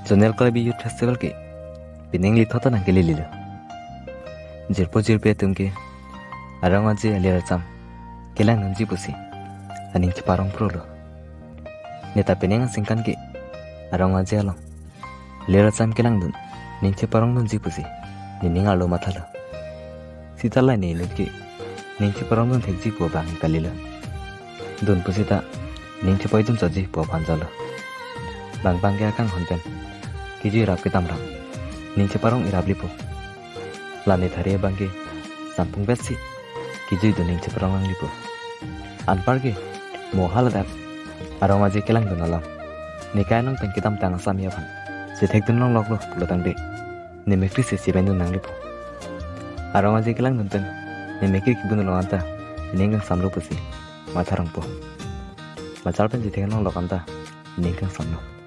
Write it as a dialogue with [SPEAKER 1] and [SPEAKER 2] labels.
[SPEAKER 1] Jonel kala bi youth festival ke pining li thota nang kili lilo jirpo jirpe tumke arang aje aliar cham kelang nangji pusi aning chi parong prolo neta pining singkan ke arang aje alo aliar cham kelang dun ning chi parong dun ji pusi nining alo mathala sitala ni leke ning chi parong dun thekji po bang kalila dun pusita ning chi poidum chaji po phanjala bang bang ke akang honpen kiji rap kitam ram ning chi parong irabli po lani thari bangke sampung betsi kiji du ning chi parong ang lipo anpar ke mohal dap arong aje kelang dun alam nikai nong tang kitam tang asam ya phan se thek dun nong loklo lotang de nimekri se siben dun nang lipo arong aje kelang dun tang nimekri kibun lo anta ningang samlo pusi matharang po machal pen je thek nong lokanta ningang samlo